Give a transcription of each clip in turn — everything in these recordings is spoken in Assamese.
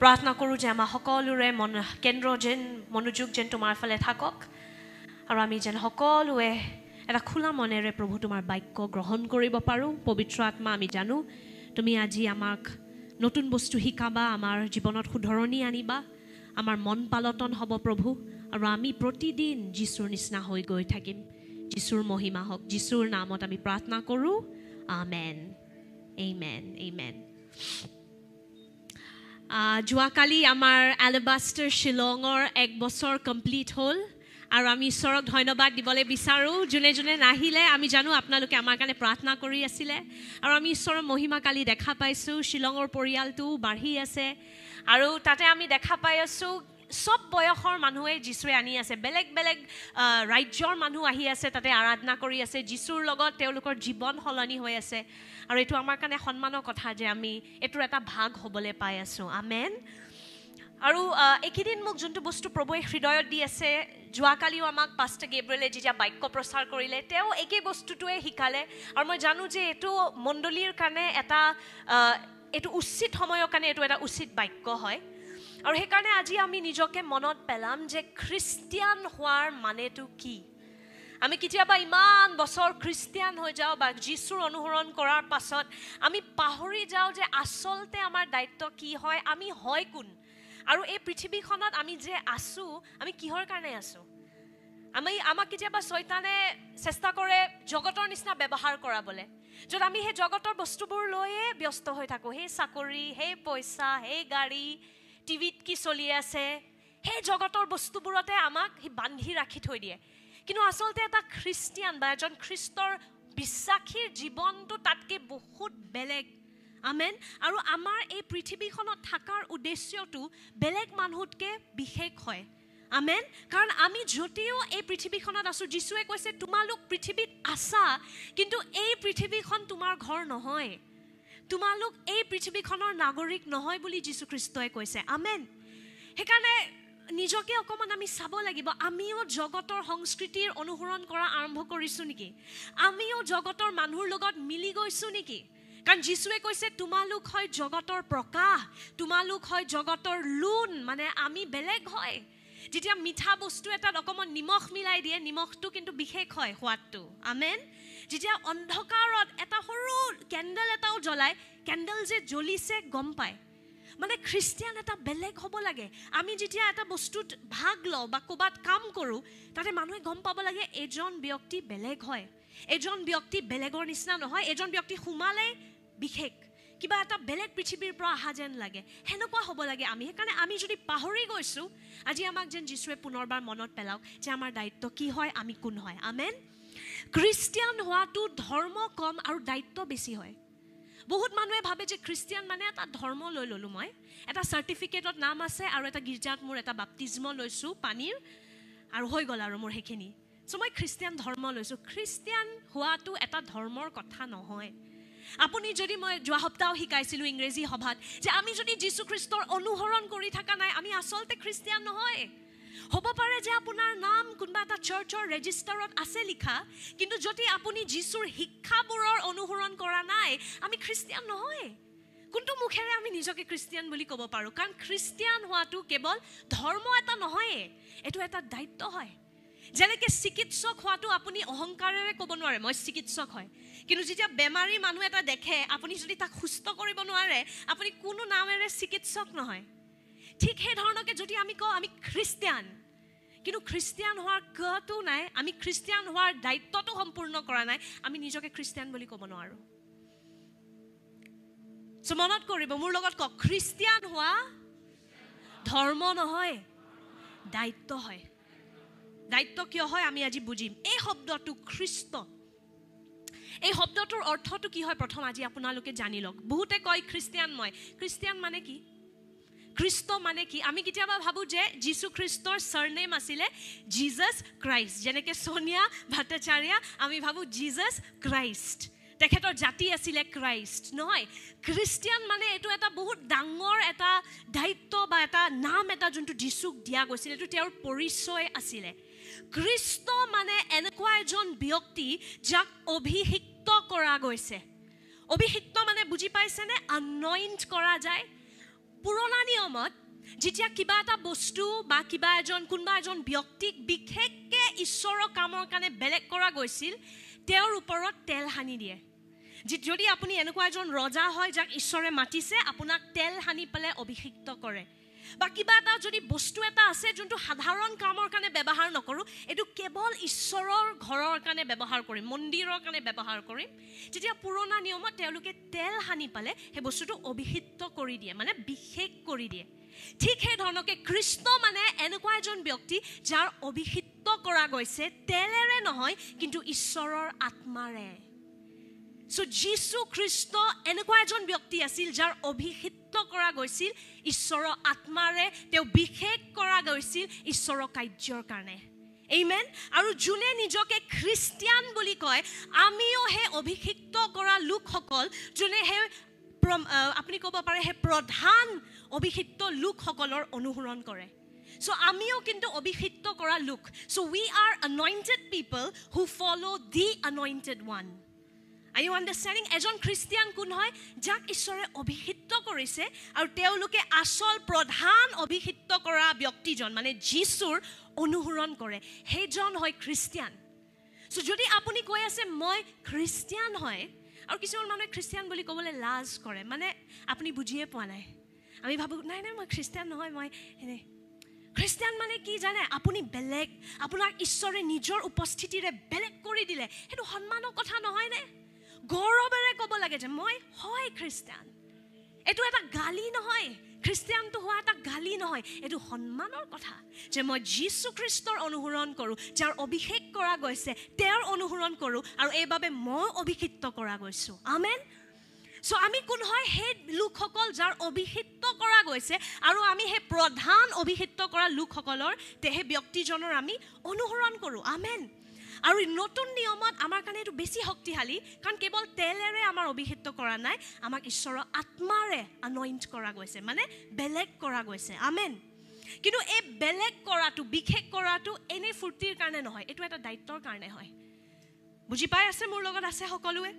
প্ৰাৰ্থনা কৰোঁ যে আমাৰ সকলোৰে কেন্দ্ৰ যেন মনোযোগ যেন তোমাৰ ফালে থাকক আৰু আমি যেন সকলোৱে এটা খোলা মনেৰে প্ৰভু তোমাৰ বাক্য গ্ৰহণ কৰিব পাৰোঁ। পবিত্ৰ আত্মা, আমি জানো তুমি আজি আমাক নতুন বস্তু শিকাবা, আমাৰ জীৱনত শুধৰণি আনিবা, আমাৰ মন পালটন হ'ব প্ৰভু, আৰু আমি প্ৰতিদিন যীশুৰ নিচিনা হৈ গৈ থাকিম। যীশুৰ মহিমা হওক, যীশুৰ নামত আমি প্ৰাৰ্থনা কৰোঁ। আমেন, এইমেন, এইমেন। যোৱাকালি আমাৰ এলাবাষ্টাৰ শ্বিলঙৰ 1 বছৰ কমপ্লিট হ'ল আৰু আমি ঈশ্বৰক ধন্যবাদ দিবলৈ বিচাৰোঁ। যোনে যোনে নাহিলে আমি জানো আপোনালোকে আমাৰ কাৰণে প্ৰাৰ্থনা কৰি আছিলে আৰু আমি ঈশ্বৰৰ মহিমা কালি দেখা পাইছোঁ। শ্বিলঙৰ পৰিয়ালটো বাঢ়ি আছে আৰু তাতে আমি দেখা পাই আছোঁ সব বয়সৰ মানুহে যীশুৱে আনি আছে। বেলেগ বেলেগ ৰাজ্যৰ মানুহ আহি আছে, তাতে আৰাধনা কৰি আছে। যীশুৰ লগত তেওঁলোকৰ জীৱন সলনি হৈ আছে আৰু এইটো আমাৰ কাৰণে সন্মানৰ কথা যে আমি এইটোৰ এটা ভাগ হ'বলৈ পাই আছোঁ। আমেন। আৰু এইকেইদিন মোক যোনটো বস্তু প্ৰভুৱে হৃদয়ত দি আছে, যোৱাকালিও আমাক পাষ্টাৰ গেব্ৰিয়েলে যেতিয়া বাক্য প্ৰচাৰ কৰিলে তেওঁ একেই বস্তুটোৱে শিকালে আৰু মই জানো যে এইটো মণ্ডলীৰ কাৰণে এইটো উচিত সময়ৰ কাৰণে এইটো এটা উচিত বাক্য হয়। আৰু সেইকাৰণে আজি আমি নিজকে মনত পেলাম যে খ্ৰীষ্টিয়ান হোৱাৰ মানেটো কি। আমি কেতিয়াবা ইমান বছৰ খ্ৰীষ্টিয়ান হৈ যাওঁ বা যীশুৰ অনুসৰণ কৰাৰ পাছত আমি পাহৰি যাওঁ যে আচলতে আমাৰ দায়িত্ব কি হয়, আমি হয় কোন, আৰু এই পৃথিৱীখনত আমি যে আছোঁ আমি কিহৰ কাৰণে আছোঁ। আমাক কেতিয়াবা শয়তানে চেষ্টা কৰে জগতৰ নিচিনা ব্যৱহাৰ কৰাবলৈ, য'ত আমি সেই জগতৰ বস্তুবোৰ লৈয়ে ব্যস্ত হৈ থাকোঁ। সেই চাকৰি, সেই পইচা, সেই গাড়ী, টিভিত কি চলি আছে, সেই জগতৰ বস্তুবোৰতে আমাক সি বান্ধি ৰাখি থৈ দিয়ে। কিন্তু আচলতে এটা খ্ৰীষ্টিয়ান বা এজন খ্ৰীষ্টৰ বিশ্বাসীৰ জীৱনটো তাতকৈ বহুত বেলেগ। আমেন। আৰু আমাৰ এই পৃথিৱীখনত থকাৰ উদ্দেশ্যটো বেলেগ মানুহতকৈ বিশেষ হয়। আমেন। কাৰণ আমি যদিও এই পৃথিৱীখনত আছোঁ, যীশুৱে কৈছে তোমালোক পৃথিৱীত আছা, কিন্তু এই পৃথিৱীখন তোমাৰ ঘৰ নহয়, তোমালোক এই পৃথিৱীখনৰ নাগৰিক নহয় বুলি যীশুখ্ৰীষ্টই কৈছে। আমেন। সেইকাৰণে নিজকে অকণমান আমি চাব লাগিব, আমিও জগতৰ সংস্কৃতিৰ অনুসৰণ কৰা আৰম্ভ কৰিছোঁ নেকি? আমিও জগতৰ মানুহৰ লগত মিলি গৈছোঁ নেকি? কাৰণ যীশুৱে কৈছে তোমালোক হয় জগতৰ প্ৰকাশ, তোমালোক হয় জগতৰ লোণ। মানে আমি বেলেগ হয়। যেতিয়া মিঠা বস্তু এটাত অকণমান নিমখ মিলাই দিয়ে, নিমখটো কিন্তু বিশেষ হয় সোৱাদটো। আমেন। যেতিয়া অন্ধকাৰত এটা সৰু কেণ্ডেল এটাও জ্বলায়, কেণ্ডেল যে জ্বলিছে গম পায়। মানে খ্ৰীষ্টিয়ান এটা বেলেগ হ'ব লাগে। আমি যেতিয়া এটা বস্তুত ভাগ লওঁ বা ক'ৰবাত কাম কৰোঁ, তাতে মানুহে গম পাব লাগে এজন ব্যক্তি বেলেগ হয়, এজন ব্যক্তি বেলেগৰ নিচিনা নহয়, এজন ব্যক্তি সোমালে বিশেষ, কিবা এটা বেলেগ পৃথিৱীৰ পৰা অহা যেন লাগে। সেনেকুৱা হ'ব লাগে আমি। সেইকাৰণে আমি যদি পাহৰি গৈছোঁ, আজি আমাক যেন যীশুৱে পুনৰবাৰ মনত পেলাওক যে আমাৰ দায়িত্ব কি হয়, আমি কোন হয়। আমেন। খ্ৰীষ্টিয়ান হোৱাটো ধৰ্ম কম আৰু দায়িত্ব বেছি হয়। বহুত মানুহে ভাবে যে খ্ৰীষ্টিয়ান মানে এটা ধৰ্ম লৈ ল'লোঁ, মই এটা চাৰ্টিফিকেটত নাম আছে আৰু এটা গীৰ্জাত মোৰ এটা বাপ্তিস্ম লৈছোঁ পানীৰ, আৰু হৈ গ'ল আৰু মোৰ সেইখিনি, চ' মই খ্ৰীষ্টিয়ান ধৰ্ম লৈছোঁ। খ্ৰীষ্টিয়ান হোৱাটো এটা ধৰ্মৰ কথা নহয়। আপুনি যদি, মই যোৱা সপ্তাহ শিকাইছিলোঁ ইংৰাজী সভাত যে আমি যদি যীশুখ্ৰীষ্টৰ অনুসৰণ কৰি থকা নাই, আমি আচলতে খ্ৰীষ্টিয়ান নহয়। হ'ব পাৰে যে আপোনাৰ নাম কোনোবা এটা চাৰ্চৰ ৰেজিষ্টাৰত আছে লিখা, কিন্তু যদি আপুনি যীশুৰ শিক্ষাবোৰৰ অনুসৰণ কৰা নাই, আমি খ্ৰীষ্টিয়ান নহয়। কোনটো মুখেৰে আমি নিজকে খ্ৰীষ্টিয়ান বুলি ক'ব পাৰোঁ? কাৰণ খ্ৰীষ্টিয়ান হোৱাটো কেৱল ধৰ্ম এটা নহয়ে, এইটো এটা দায়িত্ব হয়। যেনেকৈ চিকিৎসক হোৱাটো আপুনি অহংকাৰেৰে ক'ব নোৱাৰে মই চিকিৎসক হয়, কিন্তু যেতিয়া বেমাৰী মানুহ এটা দেখে, আপুনি যদি তাক সুস্থ কৰিব নোৱাৰে, আপুনি কোনো নামেৰে চিকিৎসক নহয়। ঠিক সেই ধৰণকে যদি আমি কওঁ আমি খ্ৰীষ্টিয়ান, কিন্তু খ্ৰীষ্টিয়ান হোৱাৰ কটো নাই, আমি খ্ৰীষ্টিয়ান হোৱাৰ দায়িত্বটো সম্পূৰ্ণ কৰা নাই, আমি নিজকে খ্ৰীষ্টিয়ান বুলি ক'ব নোৱাৰোঁ। চ' মনত কৰিব, মোৰ লগত কওক, খ্ৰীষ্টিয়ান হোৱা ধৰ্ম নহয়, দায়িত্ব হয়। দায়িত্ব কিয় হয় আমি আজি বুজিম। এই শব্দটো খ্ৰীষ্ট, এই শব্দটোৰ অৰ্থটো কি হয় প্ৰথম আজি আপোনালোকে জানি লওক। বহুতে কয় খ্ৰীষ্টিয়ান মই, খ্ৰীষ্টিয়ান মানে কি, খ্ৰীষ্ট মানে কি? আমি কেতিয়াবা ভাবোঁ যে যীশুখ্ৰীষ্টৰ চাৰনেম আছিলে জিজাছ ক্ৰাইষ্ট, যেনেকৈ সোনিয়া ভট্টাচাৰ্য, আমি ভাবোঁ জিজাছ ক্ৰাইষ্ট, তেখেতৰ জাতি আছিলে ক্ৰাইষ্ট। নহয়, খ্ৰীষ্টিয়ান মানে এইটো এটা বহুত ডাঙৰ এটা দায়িত্ব বা এটা নাম এটা যোনটো যীশুক দিয়া গৈছিল, এইটো তেওঁৰ পৰিচয় আছিলে। খ্ৰীষ্ট মানে এনেকুৱা এজন ব্যক্তি যাক অভিষিক্ত কৰা গৈছে। অভিষিক্ত মানে বুজি পাইছেনে? আনইণ্ট কৰা যায়, পুৰণা নিয়মত যেতিয়া কিবা এটা বস্তু বা কোনোবা এজন ব্যক্তিক বিশেষকৈ ঈশ্বৰৰ কামৰ কাৰণে বেলেগ কৰা গৈছিল তেওঁৰ ওপৰত তেল সানি দিয়ে যদি আপুনি এনেকুৱা এজন ৰজা হয় যাক ঈশ্বৰে মাতিছে আপোনাক তেল সানি পেলাই অভিষিক্ত কৰে বা কিবা এটা যদি বস্তু এটা আছে যোনটো সাধাৰণ কামৰ কাৰণে ব্যৱহাৰ নকৰোঁ এইটো কেৱল ঈশ্বৰৰ ঘৰৰ কাৰণে ব্যৱহাৰ কৰিম মন্দিৰৰ কাৰণে ব্যৱহাৰ কৰিম যেতিয়া পুৰণা নিয়মত তেওঁলোকে তেল সানি পেলাই সেই বস্তুটো অভিষিক্ত কৰি দিয়ে মানে বিশেষ কৰি দিয়ে ঠিক সেই ধৰণকে কৃষ্ণ মানে এনেকুৱা এজন ব্যক্তি যাৰ অভিষিক্ত কৰা গৈছে তেলেৰে নহয় কিন্তু ঈশ্বৰৰ আত্মাৰে So Jesus Christ এনেকুৱা এজন ব্যক্তি আছিল যাৰ অভিষিক্ত কৰা গৈছিল ঈশ্বৰৰ আত্মাৰে তেওঁ বিশেষ কৰা গৈছিল ঈশ্বৰৰ কাৰ্যৰ কাৰণে আমেন আৰু যোনে নিজকে খ্ৰীষ্টিয়ান বুলি কয় আমিও হে অভিষিক্ত কৰা লোকসকল যোনে হে আপুনি ক'ব পাৰে হে প্ৰধান অভিষিক্ত লোকসকলৰ অনুসৰণ কৰে So আমিও কিন্তু অভিষিক্ত কৰা লোক So we are anointed people who follow the anointed one Are you understanding? এজন খ্ৰীষ্টিয়ান কোন হয় যাক ঈশ্বৰে অভিষিক্ত কৰিছে আৰু তেওঁলোকে আসল প্ৰধান অভিষিক্ত কৰা ব্যক্তিজন মানে যীশুৰ অনুসৰণ কৰে সেইজন হয় খ্ৰীষ্টিয়ান সো যদি আপুনি কৈ আছে মই খ্ৰীষ্টিয়ান হয় আৰু কিছুমান মানুহে খ্ৰীষ্টিয়ান বুলি ক'বলৈ লাজ কৰে মানে আপুনি বুজিয়ে পোৱা নাই আমি ভাবো নাই নাই মই খ্ৰীষ্টিয়ান নহয় মই এনে খ্ৰীষ্টিয়ান মানে কি জানে আপুনি বেলেগ আপোনাক ঈশ্বৰে নিজৰ উপস্থিতিৰে বেলেগ কৰি দিলে সেইটো সন্মানৰ কথা নহয় নে গৌৰৱেৰে ক'ব লাগে যে মই হয় খ্ৰীষ্টিয়ান এটো এটা গালি নহয় খ্ৰীষ্টিয়ানটো হোৱা এটা গালি নহয় এটো সন্মানৰ কথা যে মই যীশু খ্ৰীষ্টৰ অনুসৰণ কৰোঁ যাৰ অভিষেক কৰা গৈছে তেওঁৰ অনুসৰণ কৰোঁ আৰু এইভাবে মই অভিষিক্ত কৰা গৈছো আমেন সো আমি কোন হয় হে লোকসকল যাৰ অভিষিক্ত কৰা গৈছে আৰু আমি হে প্ৰধান অভিষিক্ত কৰা লোকসকলৰ তেহে ব্যক্তিজনৰ আমি অনুসৰণ কৰোঁ আমেন আৰু নতুন নিয়মত আমাৰ কাৰণে এটো বেছি শক্তিশালী কাৰণ কেৱল তেলেৰে আমাৰ অভিষিক্ত কৰা নাই আমাক ঈশ্বৰৰ আত্মাৰে anoint কৰা গৈছে মানে বেলেগ কৰা গৈছে আমেন কিন্তু এই বেলেগ কৰাটো বিশেষ কৰাটো এনে ফুৰ্তিৰ কাৰণে নহয় এটো এটা দায়িত্বৰ কাৰণে হয় বুজি পাই আছে মোৰ লগত আছে সকলোৱে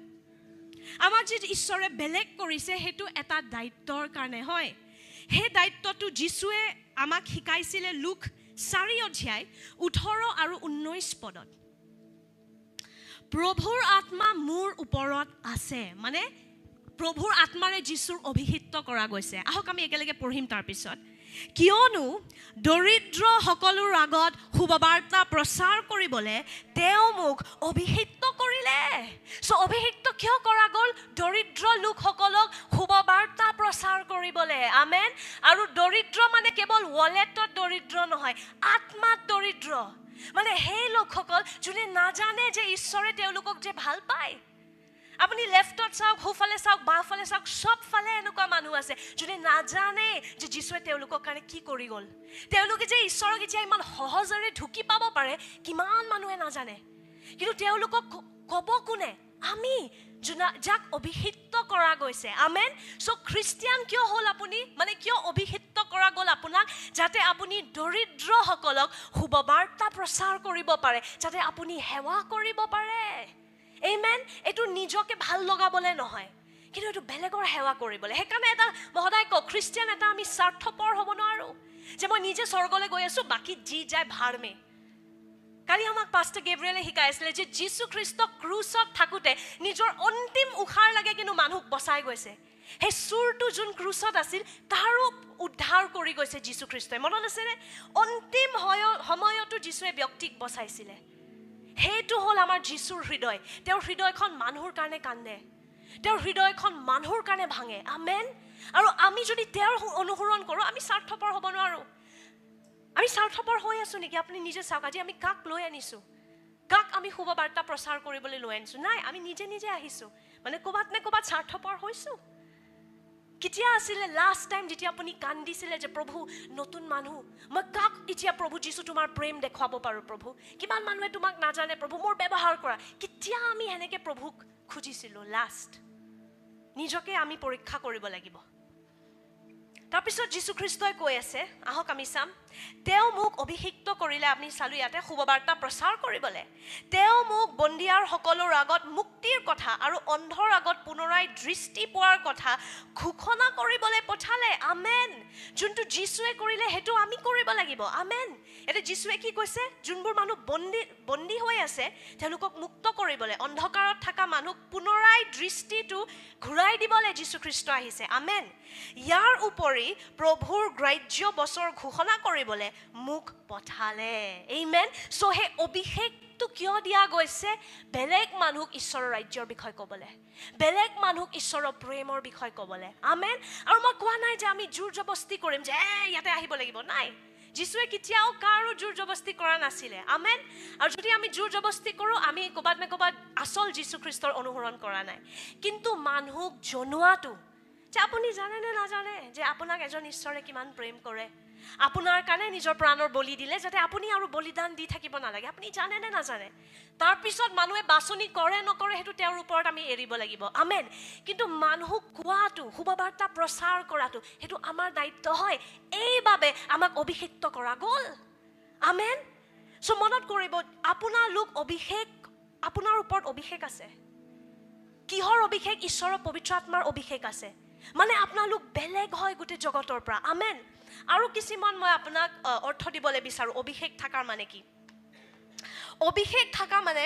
আমাৰ যে ঈশ্বৰে বেলেগ কৰিছে হেতু এটা দায়িত্বৰ কাৰণে হয় হে দায়িত্বটো যিশুৱে আমাক শিকাইছিলে লুক 4 অধ্যায় 18 আৰু 19 পদত প্ৰভুৰ আত্মা মোৰ ওপৰত আছে মানে প্ৰভুৰ আত্মাৰে যিশুৰ অভিষিক্ত কৰা গৈছে আহক আমি একেলগে পঢ়িম তাৰ পিছত কিয়নো দৰিদ্ৰ সকলৰ আগত শুভবাৰ্তা প্ৰচাৰ কৰিবলৈ তেওঁ মোক অভিষিক্ত কৰিলে সো অভিষিক্ত কিয় কৰা গ'ল দৰিদ্ৰ লোকসকলক শুভবাৰ্তা প্ৰচাৰ কৰিবলৈ আমেন আৰু দৰিদ্ৰ মানে কেৱল ৱালেটত দৰিদ্ৰ নহয় আত্মাত দৰিদ্ৰ মানে হে লোকসকল যোনে নাজানে যে ঈশ্বৰে তেওঁলোকক যে ভাল পায় আপুনি লেফটত চাওক হোফালে চাওক বাফালে চাওক সব ফালে এনেকুৱা মানুহ আছে যোনে নাজানে যে যিশুৱে তেওঁলোকৰ কাৰণে কি কৰি গ'ল তেওঁলোকে যে ঈশ্বৰক এতিয়া ইমান সহজৰে ঢুকি পাব পাৰে কিমান মানুহে নাজানে কিন্তু তেওঁলোকক ক'ব কোনে আমি যাক অভিষিক্ত কৰা গৈছে আমেন সো খ্ৰীষ্টিয়ান কিয় হ'ল আপুনি মানে কিয় অভিষিক্ত কৰা গ'ল আপোনাক যাতে আপুনি দৰিদ্ৰ সকলক শুভবাৰ্তা প্ৰচাৰ কৰিব পাৰে যাতে আপুনি সেৱা কৰিব পাৰে আমেন এটো নিজকে ভাল লগাবলে নহয় কিন্তু এটো বেলেগৰ সেৱা কৰিবলৈ সেইকাৰণে এটা মহদায় খ্ৰীষ্টিয়ান এটা আমি স্বাৰ্থপৰ হ'ব নোৱাৰো যে মই নিজে স্বৰ্গলৈ গৈ আছো বাকি যি যায় ভাৰমে কালি আমাক পাষ্টাৰ গেব্ৰিয়েলে শিকাইছিলে যে যীশু খ্ৰীষ্ট ক্ৰুচত থাকোতে নিজৰ অন্তিম উখাৰ লাগে কিন্তু মানুহক বচাই গৈছে হে চুৰটো যোন ক্ৰুচত আছিল তাৰো উদ্ধাৰ কৰি গৈছে যীশু খ্ৰীষ্টই মনত আছেনে অন্তিম সময়তো যীশুৱে ব্যক্তিক বচাইছিলে হেতু হ'ল আমাৰ যীশুৰ হৃদয় তেওঁৰ হৃদয়খন মানুহৰ কাৰণে কান্দে তেওঁৰ হৃদয়খন মানুহৰ কাৰণে ভাঙে আমেন আৰু আমি যদি তেওঁৰ অনুসৰণ কৰোঁ আমি স্বাৰ্থপৰ হ'ব নোৱাৰো আমি স্বাৰ্থপৰ হৈ আছো নেকি আপুনি নিজে চাওক আজি আমি কাক লৈ আনিছো কাক আমি শুভবাৰ্তা প্ৰচাৰ কৰিবলৈ লৈ আনিছো নাই আমি নিজে নিজে আহিছো মানে ক'বাত নে ক'বাত স্বাৰ্থপৰ হৈছো কেতিয়া আছিল লাষ্ট টাইম যেতিয়া আপুনি কান্দিছিলে যে প্ৰভু নতুন মানুহ মই কাক এতিয়া প্ৰভু যিশু তোমাৰ প্ৰেম দেখুৱাব পাৰো প্ৰভু কিমান মানুহে তোমাক নাজানে প্ৰভু মোৰ ব্যৱহাৰ কৰা কেতিয়া আমি হেনেকে প্ৰভুক খুজিছিলো লাষ্ট নিজকে আমি পৰীক্ষা কৰিব লাগিব তাৰপিছত যীশু খ্ৰীষ্টই কৈ আছে, আহক আমি চাম, তেওঁ মোক অভিষিক্ত কৰিলে, আপুনি চালো ইয়াতে শুভবাৰ্তা প্ৰচাৰ কৰিবলৈ। তেওঁ মোক বন্দীয়াৰ সকলৰ আগত মুক্তিৰ কথা আৰু অন্ধৰ আগত পুনৰাই দৃষ্টি পোৱাৰ কথা ঘোষণা কৰিবলৈ পঠালে। আমেন। যোনটো যীশুৱে কৰিলে সেইটো আমি কৰিব লাগিব। আমেন। এতিয়া যীশুৱে কি কৈছে? যোনবোৰ মানুহ বন্দী হৈ আছে তেওঁলোকক মুক্ত কৰিবলৈ, অন্ধকাৰত থকা মানুহক পুনৰাই দৃষ্টিটো ঘূৰাই দিবলৈ যীশুখ্ৰীষ্ট আহিছে। আমেন। ইয়াৰ উপৰি প্ৰভুৰ গ্ৰাহ্য বছৰ ঘোষণা কৰিবলৈ মোক পঠালে। আমেন। চ' সেই অভিষেকটো কিয় দিয়া গৈছে? বেলেগ মানুহক ঈশ্বৰৰ ৰাজ্যৰ বিষয়ে ক'বলৈ, বেলেগ মানুহক ঈশ্বৰৰ প্ৰেমৰ বিষয়ে ক'বলৈ। আমেন। আৰু মই কোৱা নাই যে আমি জোৰ জবস্তি কৰিম যে ইয়াতে আহিব লাগিব, নাই। যীশুৱে কেতিয়াও কাৰো জোৰ জবস্তি কৰা নাছিলে। আমেন। আৰু যদি আমি জোৰ জবস্তি কৰোঁ, আমি ক'ৰবাত নে ক'ৰবাত আচল যীশুখ্ৰীষ্টৰ অনুসৰণ কৰা নাই। কিন্তু মানুহক জনোৱাটো যে আপুনি জানে নে নাজানে যে আপোনাক এজন ঈশ্বৰে কিমান প্ৰেম কৰে, আপোনাৰ কাৰণে নিজৰ প্ৰাণৰ বলি দিলে যাতে আপুনি আৰু বলিদান দি থাকিব নালাগে। আপুনি জানে নে নাজানে? তাৰপিছত মানুহে বাছনি কৰে নকৰে সেইটো তেওঁৰ ওপৰত আমি এৰিব লাগিব। আমেন। কিন্তু মানুহক কোৱাটো, শুভবাৰ্তা প্ৰচাৰ কৰাটো সেইটো আমাৰ দায়িত্ব হয়। এইবাবে আমাক অভিষিক্ত কৰা গ'ল। আমেন। চ' মনত কৰিব, আপোনালোক অভিষেক, আপোনাৰ ওপৰত অভিষেক আছে। কিহৰ অভিষেক? ঈশ্বৰৰ পবিত্ৰ আত্মাৰ অভিষেক আছে। মানে আপোনালোক বেলেগ হয় গোটেই জগতৰ পৰা। আমেন। আৰু কিছুমান মই আপোনাক অৰ্থ দিবলৈ বিচাৰোঁ অভিষেক থকাৰ মানে কি। অভিষেক থকা মানে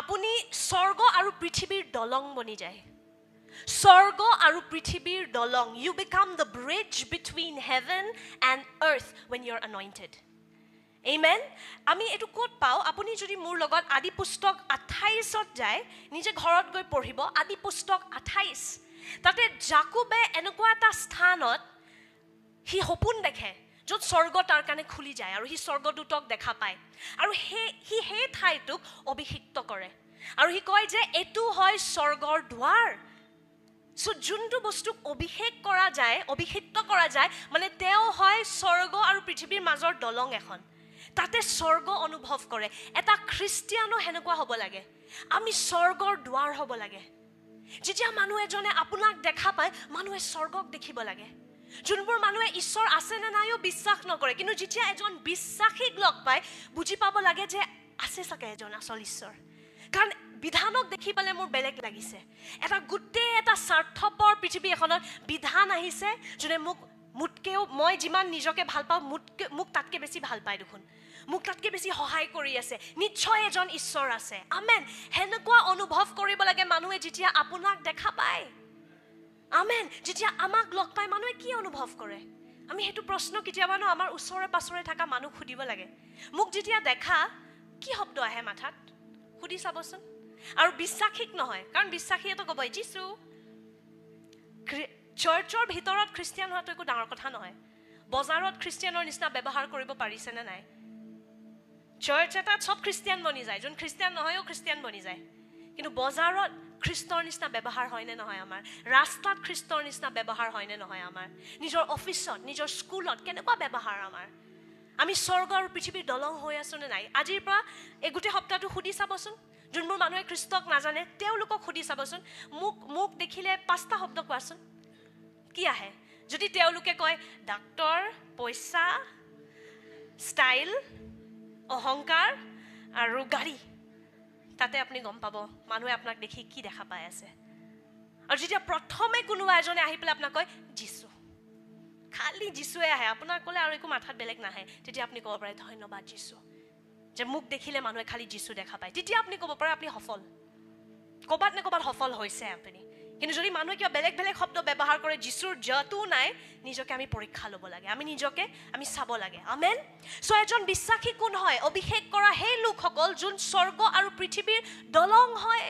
আপুনি স্বৰ্গ আৰু পৃথিৱীৰ দলং বনি যায়। স্বৰ্গ আৰু পৃথিৱীৰ দলং। You become the bridge between heaven and earth when you are anointed. Amen. আমি এইটো ক'ত পাওঁ? আপুনি যদি মোৰ লগত আদি পুস্তক 28ত যায়, নিজে ঘৰত গৈ পঢ়িব। আদি পুস্তক 28, তাতে জাকুবে এনেকুৱা এটা স্থানত সি সপোন দেখে য'ত স্বৰ্গ তাৰ কাৰণে খুলি যায় আৰু সি স্বৰ্গদূতক দেখা পায়। আৰু সি সেই ঠাইটোক অভিষিক্ত কৰে আৰু সি কয় যে এইটো হয় স্বৰ্গৰ দুৱাৰ। চ' যোনটো বস্তুক অভিষেক কৰা যায়, অভিষিক্ত কৰা যায়, মানে তেওঁ হয় স্বৰ্গ আৰু পৃথিৱীৰ মাজৰ দলং এখন। তাতে স্বৰ্গ অনুভৱ কৰে। এটা খ্ৰীষ্টিয়ানো সেনেকুৱা হ'ব লাগে। আমি স্বৰ্গৰ দুৱাৰ হ'ব লাগে। যেতিয়া মানুহ এজনে আপোনাক দেখা পায়, মানুহে স্বৰ্গক দেখিব লাগে। যোনবোৰ মানুহে ঈশ্বৰ আছে নে নাইও বিশ্বাস নকৰে, কিন্তু যেতিয়া এজন বিশ্বাসীক লগ পায় বুজি পাব লাগে যে আছে চাগে এজন আচল ঈশ্বৰ। কাৰণ বিধানক দেখি পালে মোৰ বেলেগ লাগিছে। এটা গোটেই এটা স্বাৰ্থপৰ পৃথিৱী এখনত বিধান আহিছে যোনে মোতকেও, মই যিমান নিজকে ভাল পাওঁ মোক তাতকৈ বেছি ভাল পায় দেখোন, মোক তাতকৈ বেছি সহায় কৰি আছে। নিশ্চয় এজন ঈশ্বৰ আছে। আমেন। সেনেকুৱা অনুভৱ কৰিব লাগে মানুহে যেতিয়া আপোনাক দেখা পায়। আমেন। যেতিয়া আমাক লগ পায় মানুহে কি অনুভৱ কৰে? আমি সেইটো প্ৰশ্ন কেতিয়াবা আমাৰ ওচৰে পাছৰে থকা মানুহ সুধিব লাগে। মোক যেতিয়া দেখা কি শব্দ আহে মাথাত সুধি চাবচোন। আৰু বিশ্বাসীক নহয়, কাৰণ বিশ্বাসীয়েতো ক'বই যীশু। চাৰ্চৰ ভিতৰত খ্ৰীষ্টিয়ান হোৱাটো একো ডাঙৰ কথা নহয়। বজাৰত খ্ৰীষ্টিয়ানৰ নিচিনা ব্যৱহাৰ কৰিব পাৰিছেনে নাই? চাৰ্চ এটাত চব খ্ৰীষ্টিয়ান বনি যায়, যোন খ্ৰীষ্টিয়ান নহয়ও খ্ৰীষ্টিয়ান বনি যায়। কিন্তু বজাৰত খ্ৰীষ্টৰ নিচিনা ব্যৱহাৰ হয়নে নহয় আমাৰ? ৰাস্তাত খ্ৰীষ্টৰ নিচিনা ব্যৱহাৰ হয়নে নহয় আমাৰ? নিজৰ অফিচত, নিজৰ স্কুলত কেনেকুৱা ব্যৱহাৰ আমাৰ? আমি স্বৰ্গ আৰু পৃথিৱীৰ দলং হৈ আছো নে নাই? আজিৰ পৰা এই গোটেই সপ্তাহটো সুধি চাবচোন। যোনবোৰ মানুহে খ্ৰীষ্টক নাজানে তেওঁলোকক সুধি চাবচোন। মোক দেখিলে 5টা শব্দ কোৱাচোন, কি আহে? যদি তেওঁলোকে কয় ডাক্তৰ, পইচা, ষ্টাইল, অহংকাৰ আৰু গাড়ী, তাতে আপুনি গম পাব মানুহে আপোনাক দেখি কি দেখা পাই আছে। আৰু যেতিয়া প্ৰথমে কোনোবা এজনে আহি পেলাই আপোনাক কয় যীশু, খালি যীশুৱে আহে, আপোনাক ক'লে আৰু একো মাথাত বেলেগ নাহে, তেতিয়া আপুনি ক'ব পাৰে ধন্যবাদ যীশু যে মোক দেখিলে মানুহে খালি যীশু দেখা পায়। তেতিয়া আপুনি ক'ব পাৰে আপুনি সফল, ক'ৰবাত নে ক'ৰবাত সফল হৈছে আপুনি। কিন্তু যদি মানুহে কিবা বেলেগ বেলেগ শব্দ ব্যৱহাৰ কৰে, যীশুৰ যটো নাই, নিজকে আমি পৰীক্ষা ল'ব লাগে, আমি চাব লাগে। আমেন। চ' এজন বিশ্বাসী কোন হয়? অভিষেক কৰা সেই লোকসকল যোন স্বৰ্গ আৰু পৃথিৱীৰ দলং হয়।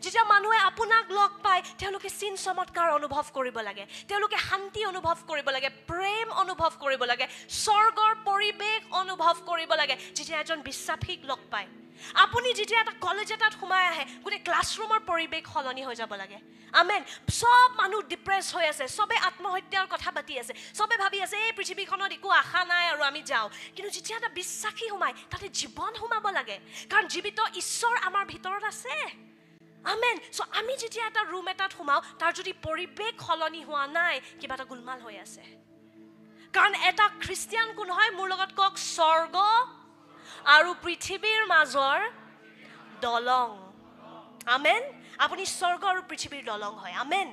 যেতিয়া মানুহে আপোনাক লগ পায় তেওঁলোকে চিন চমৎকাৰ অনুভৱ কৰিব লাগে, তেওঁলোকে শান্তি অনুভৱ কৰিব লাগে, প্ৰেম অনুভৱ কৰিব লাগে, স্বৰ্গৰ পৰিৱেশ অনুভৱ কৰিব লাগে। যেতিয়া এজন বিশ্বাসীক লগ পায়, আপুনি যেতিয়া এটা কলেজ এটাত সোমাই আহে গোটেই ক্লাছৰুমৰ পৰিৱেশ সলনি হৈ যাব লাগে। আমেন। সব মানুহ ডিপ্ৰেছ হৈ আছে, চবে আত্মহত্যাৰ কথা পাতি আছে, চবে ভাবি আছে এই পৃথিৱীখনত একো আশা নাই আৰু আমি যাওঁ। কিন্তু যেতিয়া এটা বিশ্বাসী সোমায় তাতে জীৱন সোমাব লাগে, কাৰণ জীৱিত ঈশ্বৰ আমাৰ ভিতৰত আছে। আমেন। চ' আমি যেতিয়া এটা ৰুম এটাত সোমাওঁ তাৰ যদি পৰিৱেশ সলনি হোৱা নাই, কিবা এটা গোলমাল হৈ আছে। কাৰণ এটা খ্ৰীষ্টিয়ান কোন হয় মোৰ লগত কওক স্বৰ্গ আৰু পৃথিৱীৰ মাজৰ দলং আমেন আপুনি স্বৰ্গ আৰু পৃথিৱীৰ দলং হয় আমেন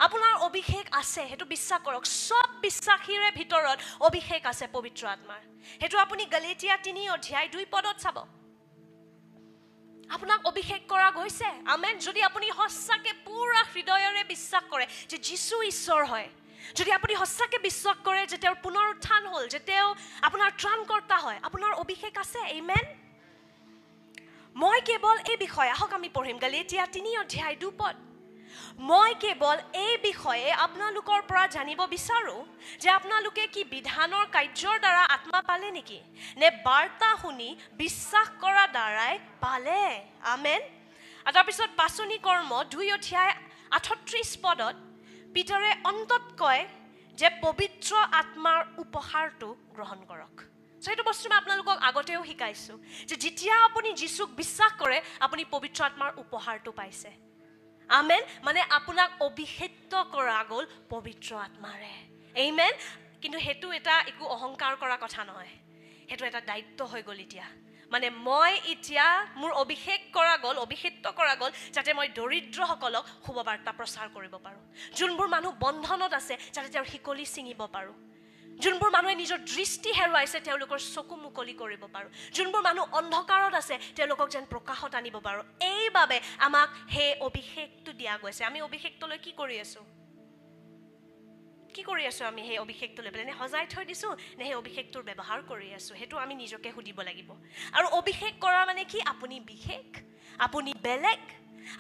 আপোনাৰ অভিষেক আছে হেতু বিশ্বাস কৰক সব বিশ্বাসীৰে ভিতৰত অভিষেক আছে পবিত্ৰ আত্মাৰ হেতু আপুনি গলাতিয়া 3 অধ্যায় 2 পদত চাব আপোনাক অভিষেক কৰা গৈছে আমেন যদি আপুনি সঁচাকে পুৰা হৃদয়ৰে বিশ্বাস কৰে যে যীশু ঈশ্বৰ হয় যদি আপুনি সঁচাকে বিশ্বাস কৰে যে তেওঁৰ পুনৰুত্থান হ'ল যে তেওঁ আপোনাৰ ত্ৰাণকৰ্তা হয় আপোনাৰ অভিষেক আছে আমেন মই কেৱল এই বিষয়ে আহক আমি পঢ়িম গলাতিয়া 3 অধ্যায় 2 পদ মই কেৱল এই বিষয়ে আপোনালোকৰ পৰা জানিব বিচাৰো যে আপোনালোকে কি বিধানৰ কাৰ্যৰ দ্বাৰা আত্মা পালে নেকি নে বাৰ্তা শুনি বিশ্বাস কৰা দ্বাৰাই পালে আমেন আৰু তাৰপিছত পাচনি কৰ্ম 2 অধ্যায় 38 পদত পিতৰে অন্তত কয় যে পবিত্ৰ আত্মাৰ উপহাৰটো গ্ৰহণ কৰক সেইটো বস্তু মই আপোনালোকক আগতেও শিকাইছো যে যেতিয়া আপুনি যীশুক বিশ্বাস কৰে আপুনি পবিত্ৰ আত্মাৰ উপহাৰটো পাইছে আমেন মানে আপোনাক অভিষেক কৰা গ'ল পবিত্ৰ আত্মাৰে আমেন কিন্তু হেতু এটা একো অহংকাৰ কৰা কথা নহয় হেতু এটা দায়িত্ব হৈ গ'ল এতিয়া মানে মই এতিয়া মোৰ অভিষেক কৰা গ'ল যাতে মই দৰিদ্ৰসকলক শুভবাৰ্তা প্ৰচাৰ কৰিব পাৰো যোনবোৰ মানুহ বন্ধনত আছে যাতে তেওঁৰ হিকলি ছিঙিব পাৰো যোনবোৰ মানুহে নিজৰ দৃষ্টি হেৰুৱাইছে তেওঁলোকৰ চকু মুকলি কৰিব পাৰো যোনবোৰ মানুহ অন্ধকাৰত আছে তেওঁলোকক যেন প্ৰকাশত আনিব পাৰো এইভাবে আমাক হে অভিষেকটো দিয়া গৈছে আমি অভিষেকটোলৈ কি কৰি আছো আমি হে অভিষেকটোলৈ নে সজাই থৈ দিছো নে হে অভিষেকটোৰ ব্যৱহাৰ কৰি আছো হেতু আমি নিজকে সুধিব লাগিব আৰু অভিষেক কৰা মানে কি আপুনি বিশেষ আপুনি বেলেগ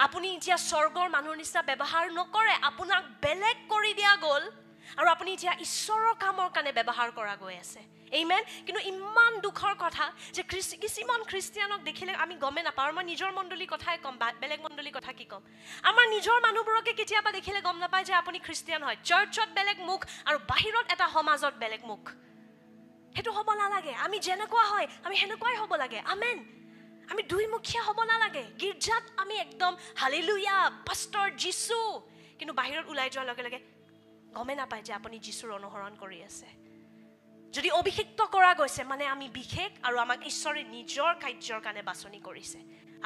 আপুনি এতিয়া স্বৰ্গৰ মানুহৰ নিচিনা ব্যৱহাৰ নকৰে আপোনাক বেলেগ কৰি দিয়া গ'ল আৰু আপুনি এতিয়া ঈশ্বৰৰ কামৰ কাৰণে ব্যৱহাৰ কৰা গৈ আছে আমেন কিন্তু ইমান দুখৰ কথা যে কিছুমান খ্ৰীষ্টিয়ানক দেখিলে আমি গমে নাপাওঁ মই নিজৰ মণ্ডলীৰ কথাই কম বেলেগ মণ্ডলীৰ কথা কি কম আমাৰ নিজৰ মানুহবোৰকে কেতিয়াবা দেখিলে গম নাপায় যে আপুনি খ্ৰীষ্টিয়ান হয় চাৰ্চত বেলেগ মুখ আৰু বাহিৰত এটা সমাজত বেলেগ মুখ হেতু হ'ব নালাগে আমি যেনেকুৱা হয় আমি হেনেকুৱাই হ'ব লাগে আমেন আমি দুইমুখীয়া হ'ব নালাগে গীৰ্জাত আমি একদম হালেলুয়া পাষ্টৰ যীশু কিন্তু বাহিৰত ওলাই যোৱাৰ লগে লগে গমে নাপায় যে আপুনি যীশুৰ অনুসৰণ কৰি আছে যদি অভিষিক্ত কৰা গৈছে মানে আমি বিশেষ আৰু আমাক ঈশ্বৰে নিজৰ কাৰ্যৰ কাৰণে বাছনি কৰিছে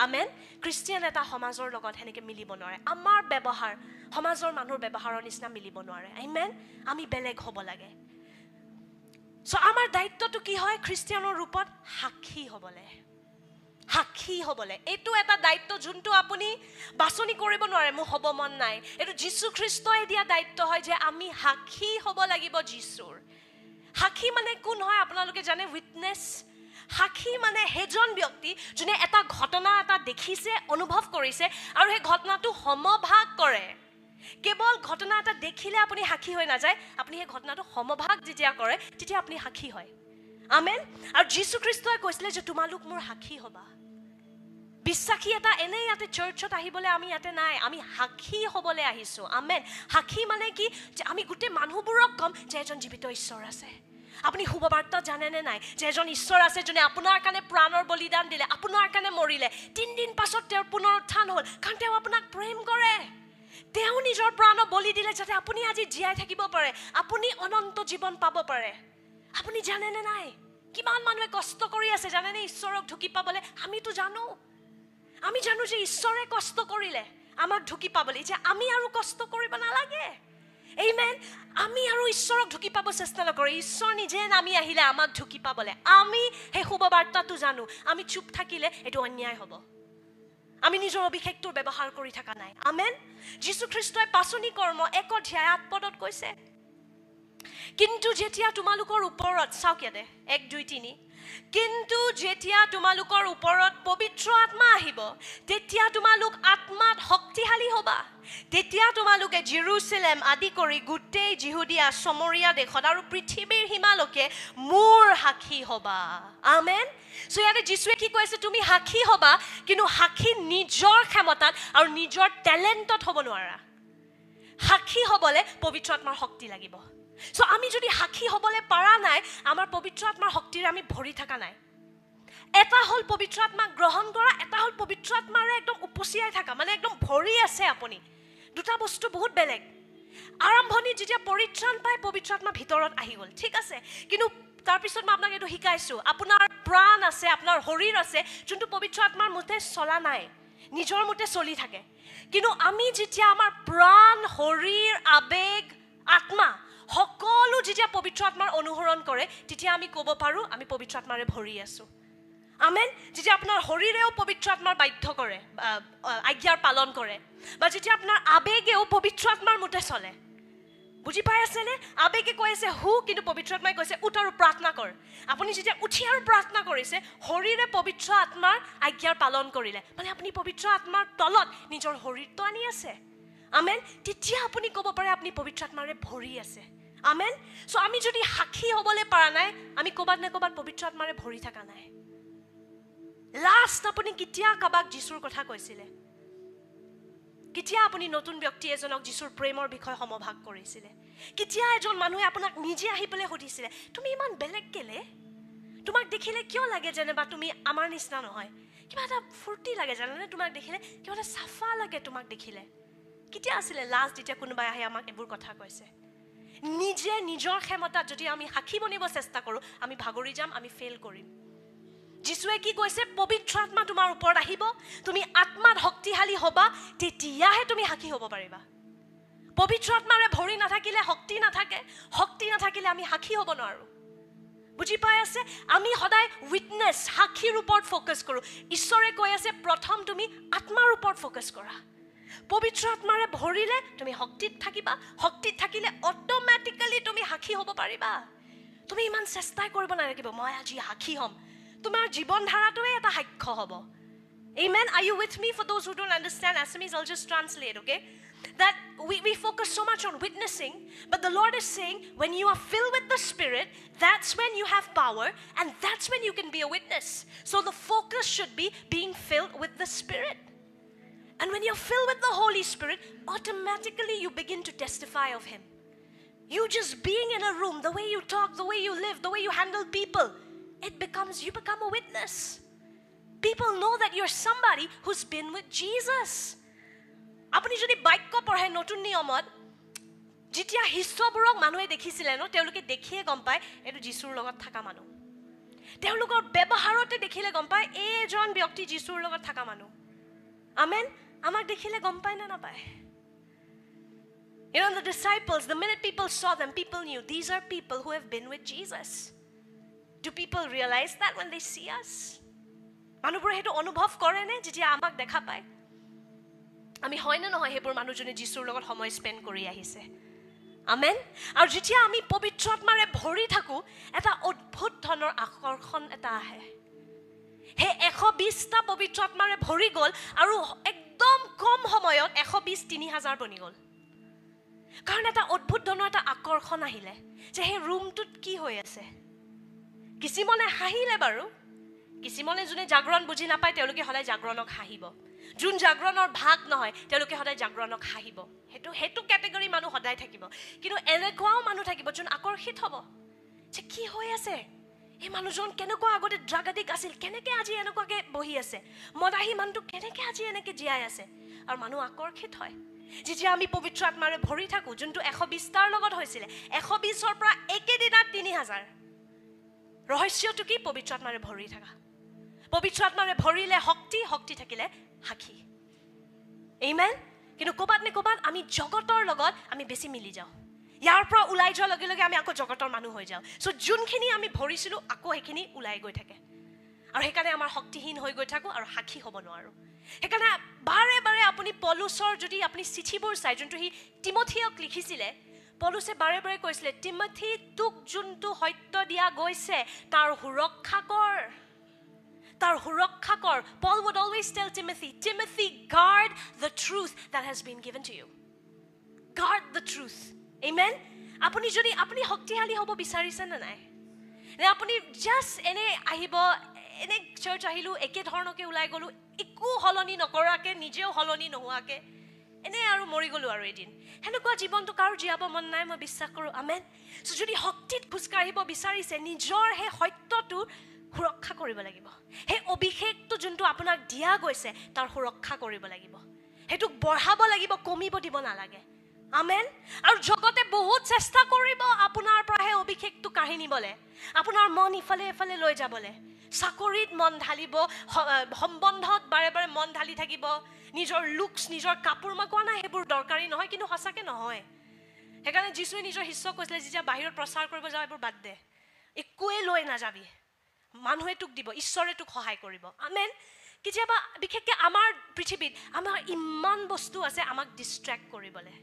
আমেন খ্ৰীষ্টিয়ান এটা সমাজৰ লগত হেনেকে মিলিব নোৱাৰে আমাৰ ব্যৱহাৰ সমাজৰ মানুহৰ ব্যৱহাৰৰ নিচিনা মিলিব নোৱাৰে আমেন আমি বেলেগ হ'ব লাগে সো আমাৰ দায়িত্বটো কি হয় খ্ৰীষ্টিয়ানৰ ৰূপত সাক্ষী হ'বলে এইটো এটা দায়িত্ব যোনটো আপুনি বাছনি কৰিব নোৱাৰে মোৰ হ'ব মন নাই এইটো যীশু খ্ৰীষ্টই দিয়া দায়িত্ব হয় যে আমি সাক্ষী হ'ব লাগিব যীশুৰ সাক্ষী মানে কোন হয় আপোনালোকে জানে উইটনেছ সাক্ষী মানে হেজন ব্যক্তি যোনে এটা ঘটনা এটা দেখিছে অনুভৱ কৰিছে আৰু সেই ঘটনাটো সমভাগ কৰে কেৱল ঘটনা এটা দেখিলে আপুনি সাক্ষী হৈ নাযায় আপুনি সেই ঘটনাটো সমভাগ যেতিয়া কৰে তেতিয়া আপুনি সাক্ষী হয় আমেন আৰু যীশু খ্ৰীষ্টই কৈছিলে যে তোমালোক মোৰ সাক্ষী হ'বা বিশ্বাসী এটা এনেই ইয়াতে চাৰ্চত আহিবলৈ আমি ইয়াতে নাই আমি সাক্ষী হ'বলৈ আহিছো আমেন সাক্ষী মানে কি যে আমি গোটেই মানুহবোৰক কম যে এজন জীৱিত ঈশ্বৰ আছে আপুনি শুভবাৰ্তা জানেনে নাই যে এজন ঈশ্বৰ আছে যোনে আপোনাৰ কাৰণে প্ৰাণৰ বলিদান দিলে আপোনাৰ কাৰণে মৰিলে 3 দিন পাছত তেওঁৰ পুনৰুত্থান হ'ল কাৰণ তেওঁ আপোনাক প্ৰেম কৰে তেওঁ নিজৰ প্ৰাণ বলি দিলে যাতে আপুনি আজি জীয়াই থাকিব পাৰে আপুনি অনন্ত জীৱন পাব পাৰে আপুনি জানেনে নাই কিমান মানুহে কষ্ট কৰি আছে জানেনে ঈশ্বৰক ঢুকি পাবলৈ আমিতো জানো আমি জানো যে ঈশ্বৰে কষ্ট কৰিলে আমাক ঢুকি পাবলৈ যে আমি আৰু কষ্ট কৰিব নালাগে আমেন আমি আৰু ঈশ্বৰক ঢুকি পাব চেষ্টা নকৰো ঈশ্বৰ নিজে নামি আহিলে আমাক ঢুকি পাবলৈ আমি সেই শুভবাৰ্তাটো জানো আমি চুপ থাকিলে এটো অন্যায় হ'ব আমি নিজৰ অভিষেকটোৰ ব্যৱহাৰ কৰি থকা নাই আমেন যীশু খ্ৰীষ্টই পাচনি কৰ্ম 1 অধ্যায় 8 পদত কৈছে কিন্তু যেতিয়া তোমালোকৰ ওপৰত চাওক ইয়াতে 1 2 3 কিন্তু যেতিয়া তোমালোকৰ ওপৰত পবিত্ৰ আত্মা আহিব তেতিয়া তোমালোক আত্মাত শক্তিশালী হ'বা তেতিয়া তোমালোকে জেৰুজালেম আদি কৰি গোটেই জিহুদিয়া সমৰীয়া দেশত আৰু পৃথিৱীৰ সীমালৈকে মোৰ সাক্ষী হ'বা আমেন সো ইয়াতে যীশুৱে কি কৈছে তুমি সাক্ষী হ'বা কিন্তু সাক্ষী নিজৰ ক্ষমতাত আৰু নিজৰ টেলেণ্টত হ'ব নোৱাৰা সাক্ষী হ'বলৈ পবিত্ৰ আত্মাৰ শক্তি লাগিব সো আমি যদি সাক্ষী হ'বলৈ পাৰা নাই আমাৰ পবিত্ৰ আত্মাৰ শক্তিৰে আমি ভৰি থকা নাই এটা হল পবিত্ৰ আত্মা গ্ৰহণ কৰা এটা হল পবিত্ৰ আত্মাৰে একদম উপচিয়াই থাকা মানে একদম ভৰি আছে আপুনি দুটা বস্তু বহুত বেলেগ আৰম্ভণিত যেতিয়া পৰিত্ৰাণ পায় পবিত্ৰ আত্মা ভিতৰত আহি গ'ল, ঠিক আছে। কিন্তু তাৰপিছত মই আপোনাক এইটো শিকাইছোঁ, আপোনাৰ প্ৰাণ আছে, আপোনাৰ শৰীৰ আছে, যোনটো পবিত্ৰ আত্মাৰ মতে চলা নাই, নিজৰ মতে চলি থাকে। কিন্তু আমি যেতিয়া আমাৰ প্ৰাণ, শৰীৰ, আবেগ, আত্মা সকলো যেতিয়া পবিত্ৰ আত্মাৰ অনুসৰণ কৰে, তেতিয়া আমি ক'ব পাৰোঁ আমি পবিত্ৰ আত্মাৰে ভৰি আছোঁ। আমেন। যেতিয়া আপোনাৰ শৰীৰেও পবিত্ৰ আত্মাৰ বাধ্য কৰে, আজ্ঞাৰ পালন কৰে, বা যেতিয়া আপোনাৰ আবেগেও পবিত্ৰ আত্মাৰ মতে চলে, বুজি পাই আছেনে? আবেগে কৈ আছে হু, কিন্তু পবিত্ৰ আত্মাই কৈছে উঠ আৰু প্ৰাৰ্থনা কৰ। আপুনি যেতিয়া উঠি আৰু প্ৰাৰ্থনা কৰিছে, শৰীৰে পবিত্ৰ আত্মাৰ আজ্ঞাৰ পালন কৰিলে, মানে আপুনি পবিত্ৰ আত্মাৰ তলত নিজৰ শৰীৰটো আনি আছে। আমেন। তেতিয়া আপুনি ক'ব পাৰে আপুনি পবিত্ৰ আত্মাৰে ভৰি আছে। আমেন। চ' আমি যদি সাক্ষী হ'বলৈ পৰা নাই, আমি ক'ৰবাত নে ক'ৰবাত পবিত্ৰ আত্মাৰে ভৰি থকা নাই। লাষ্ট আপুনি কেতিয়া কাবাক যীশুৰ কথা কৈছিলে? কেতিয়া আপুনি নতুন ব্যক্তি এজনক যীশুৰ প্ৰেমৰ বিষয়ে সমভাগ কৰিছিলে? কেতিয়া এজন মানুহে আপোনাক নিজে আহি পেলাই সুধিছিলে তুমি ইমান বেলেগ কেলে? তোমাক দেখিলে কিয় লাগে যেনিবা তুমি আমাৰ নিচিনা নহয়? কিবা এটা ফূৰ্তি লাগে জানানে তোমাক দেখিলে? কিবা এটা চাফা লাগে তোমাক দেখিলে? কেতিয়া আছিলে লাষ্ট যেতিয়া কোনোবাই আহি আমাক এইবোৰ কথা কৈছে? নিজে নিজৰ ক্ষমতাত যদি আমি সাক্ষী বনিব চেষ্টা কৰোঁ, আমি ভাগৰি যাম, আমি ফেইল কৰিম। যীশুৱে কি কৈছে? পবিত্ৰ আত্মা তোমাৰ ওপৰত আহিব, তুমি আত্মাত শক্তিশালী হ'বা, তেতিয়াহে তুমি সাক্ষী হ'ব পাৰিবা। পবিত্ৰ আত্মাৰে ভৰি নাথাকিলে শক্তি নাথাকে, শক্তি নাথাকিলে আমি সাক্ষী হ'ব নোৱাৰোঁ। বুজি পাই আছে? আমি সদায় উইটনেছ, সাক্ষীৰ ওপৰত ফ'কাছ কৰোঁ। ঈশ্বৰে কৈ আছে প্ৰথম তুমি আত্মাৰ ওপৰত ফ'কাছ কৰা। পবিত্ৰ আত্মাৰে ভৰিলে তুমি শক্তিত থাকিবা, শক্তিত থাকিলে অট'মেটিকেলি তুমি সাক্ষী হ'ব পাৰিবা। তুমি ইমান চেষ্টাই কৰিব নালাগিব মই আজি সাক্ষী হ'ম। তোমাৰ জীৱন ধাৰাটোৱে এটা সাক্ষ্য হ'ব। Amen. Are you with me? For those who don't understand Assamese, I'll just translate, okay? That we focus so much on witnessing, but the Lord is saying when you are filled with the Spirit, that's when you have power, and that's when you can be a witness. So the focus should be being filled with the Spirit. And when you're filled with the Holy Spirit, automatically you begin to testify of Him. You just being in a room, the way you talk, the way you live, the way you handle people, you become a witness. People know that you're somebody who's been with Jesus. আপুনি যদি বাক্য পঢ়ে নতুন নিয়মত, যেতিয়া শিষ্যবোৰক মানুহে দেখিছিলে ন, তেওঁলোকে দেখিয়ে গম পায় এইটো যীশুৰ লগত থকা মানুহ। তেওঁলোকৰ ব্যৱহাৰতে দেখিলে গম পায় এইজন ব্যক্তি যীশুৰ লগত থকা মানুহ। আমেন। আমাক দেখিলে গম পায় না নাপায়? You know, the disciples, the minute people saw them, people knew these are people who have been with Jesus. Do people realize that when they see us? মানুহবোৰে সেইটো অনুভৱ কৰে নে যেতিয়া আমাক দেখা পায়? আমি হয় না নহয় সেইবোৰ মানুহজনে যীশুৰ লগত সময় স্পেণ্ড কৰি আহিছে? আমেন। আৰু যেতিয়া আমি পবিত্ৰ আত্মাৰে ভৰি থাকোঁ, এটা অদ্ভুত ধৰণৰ আকৰ্ষণ এটা আহে। সেই 120টা পবিত্ৰ আত্মাৰে ভৰি গ'ল আৰু একদম কম সময়ত 120 3000 বনি গ'ল। কাৰণ এটা অদ্ভুত ধৰণৰ এটা আকৰ্ষণ আহিলে যে সেই ৰুমটোত কি হৈ আছে। কিছুমানে হাঁহিলে বাৰু, কিছুমানে যোনে জাগৰণ বুজি নাপায় তেওঁলোকে সদায় জাগৰণক হাঁহিব। যোন জাগৰণৰ ভাগ নহয় তেওঁলোকে সদায় জাগৰণক হাঁহিব। সেইটো কেটেগৰী মানুহ সদায় থাকিব। কিন্তু এনেকুৱাও মানুহ থাকিব যোন আকৰ্ষিত হ'ব যে কি হৈ আছে, এই মানুহজন কেনেকুৱা আগতে ড্ৰাগ এডিক্ট আছিল, কেনেকৈ আজি এনেকুৱাকৈ বহি আছে, মদাহী মানুহটো কেনেকৈ আজি এনেকৈ জীয়াই আছে। আৰু মানুহ আকৰ্ষিত হয় যেতিয়া আমি পবিত্ৰ আত্মাৰে ভৰি থাকোঁ, যোনটো 120টাৰ লগত হৈছিলে। 120ৰ পৰা একেদিনাত 3000। ৰহস্যটো কি? পবিত্ৰ আত্মাৰে ভৰি থাকা। পবিত্ৰ আত্মাৰে ভৰিলে শক্তি, শক্তি থাকিলে সাক্ষী। আমেন। কিন্তু ক'ৰবাত নে ক'ৰবাত আমি জগতৰ লগত আমি বেছি মিলি যাওঁ। ইয়াৰ পৰা ওলাই যোৱাৰ লগে লগে আমি আকৌ জগতৰ মানুহ হৈ যাওঁ। চ' যোনখিনি আমি ভৰিছিলোঁ আকৌ সেইখিনি ওলাই গৈ থাকে, আৰু সেইকাৰণে আমাৰ শক্তিহীন হৈ গৈ থাকোঁ আৰু সাক্ষী হ'ব নোৱাৰোঁ। সেইকাৰণে বাৰে বাৰে আপুনি পলুছৰ যদি আপুনি চিঠিবোৰ চাই, যোনটো সি টিমথিয়ক লিখিছিলে, পলুছে বাৰে বাৰে কৈছিলে টিমথি তোক যোনটো সত্য দিয়া গৈছে তাৰ সুৰক্ষা কৰ, তাৰ সুৰক্ষা কৰ। Paul would always tell Timothy, guard the truth that has been given to you. Guard the truth. Amen. আপুনি শক্তিশালী হ'ব বিচাৰিছে নে নাই? নে আপুনি জাষ্ট এনে আহিব, এনে চাৰ্চ আহিলোঁ, একে ধৰণকে ওলাই গ'লোঁ, একো সলনি নকৰাকৈ, নিজেও সলনি নোহোৱাকৈ এনে আৰু মৰি গ'লোঁ আৰু এদিন। সেনেকুৱা জীৱনটো কাৰো জীয়াব মন নাই, মই বিশ্বাস কৰোঁ। আমেন। চ' যদি শক্তিত খোজকাঢ়িব বিচাৰিছে, নিজৰ সেই সত্যটো সুৰক্ষা কৰিব লাগিব। সেই অভিষেকটো যোনটো আপোনাক দিয়া গৈছে তাৰ সুৰক্ষা কৰিব লাগিব। সেইটোক বঢ়াব লাগিব, কমিব দিব নালাগে। আমেন আৰু জগতে বহুত চেষ্টা কৰিব আপোনাৰ পৰা হে অভিষেকটো কাঢ়ি নিবলে আপোনাৰ মন ইফালে ইফালে লৈ যাবলে চাকৰিত মন ঢালিব সম্বন্ধত বাৰে বাৰে মন ঢালি থাকিব নিজৰ লুকছ নিজৰ কাপোৰ মই কোৱা নাই সেইবোৰ দৰকাৰী নহয় কিন্তু সঁচাকে নহয় সেইকাৰণে যিশুৱে নিজৰ শিষ্যক কৈছিলে যেতিয়া বাহিৰত প্ৰচাৰ কৰিব যাওঁ এইবোৰ বাদ দে একোৱে লৈ নাযাবি মানুহে তোক দিব ঈশ্বৰে তোক সহায় কৰিব আমেন কেতিয়াবা বিশেষকৈ আমাৰ পৃথিৱীত আমাৰ ইমান বস্তু আছে আমাক ডিষ্ট্ৰেক্ট কৰিবলৈ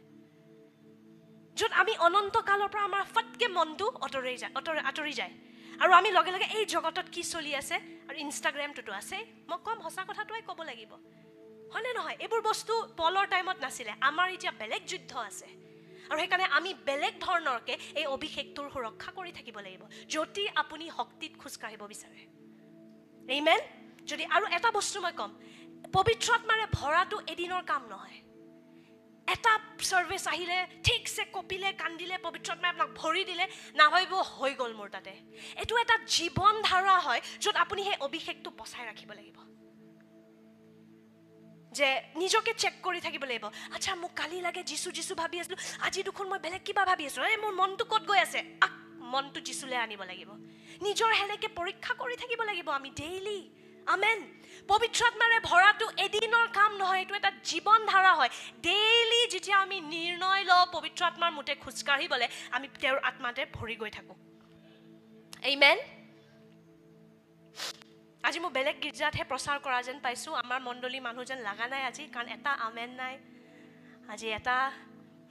য'ত আমি অনন্ত কালৰ পৰা আমাৰ ফটকে মনটো আঁতৰি যায় আৰু আমি লগে লগে এই জগতত কি চলি আছে আৰু ইনষ্টাগ্ৰামটোতো আছে মই কম সঁচা কথাটোৱে ক'ব লাগিব হয়নে নহয় এইবোৰ বস্তু পলৰ টাইমত নাছিলে আমাৰ এতিয়া বেলেগ যুদ্ধ আছে আৰু সেইকাৰণে আমি বেলেগ ধৰণৰকে এই অভিষেকটোৰ সুৰক্ষা কৰি থাকিব লাগিব যদি আপুনি শক্তিত খোজকাঢ়িব বিচাৰে আমেন যদি আৰু এটা বস্তু মই কম পবিত্ৰ আত্মাৰে ভৰাটো এদিনৰ কাম নহয় এটা সাৰ্ভিস আহিলে ঠিকছে কপিলে কান্দিলে পবিত্ৰ আত্মাই আপোনাক ভৰি দিলে নাভাবিব হৈ গ'ল মোৰ তাতে এটো এটা জীৱন ধাৰা হয় য'ত আপুনি সেই অভিষেকটো বচাই ৰাখিব লাগিব যে নিজকে চেক কৰি থাকিব লাগিব আচ্ছা মোক কালি লাগে যিছু ভাবি আছিলো আজি দুখন মই বেলেগ কিবা ভাবি আছো মোৰ মনটো ক'ত গৈ আছে মনটো যিছুলে আনিব লাগিব নিজৰ হেলেকে পৰীক্ষা কৰি থাকিব লাগিব আমি ডেইলি আমেন পবিত্ৰ আত্মাৰে ভৰাটো এদিনৰ কাম নহয় এটো এটা জীৱন ধাৰা হয় ডেইলি যেতিয়া আমি নিৰ্ণয় লওঁ পবিত্ৰ আত্মাৰ মতে খোজকাঢ়িবলৈ আমি তেওঁৰ আত্মাতে ভৰি গৈ থাকো আমেন আজি মই বেলেগ গীৰ্জাতহে প্ৰচাৰ কৰা যেন পাইছো আমাৰ মণ্ডলী মানুহ যেন লাগা নাই আজি কাৰণ এটা আমেন নাই আজি এটা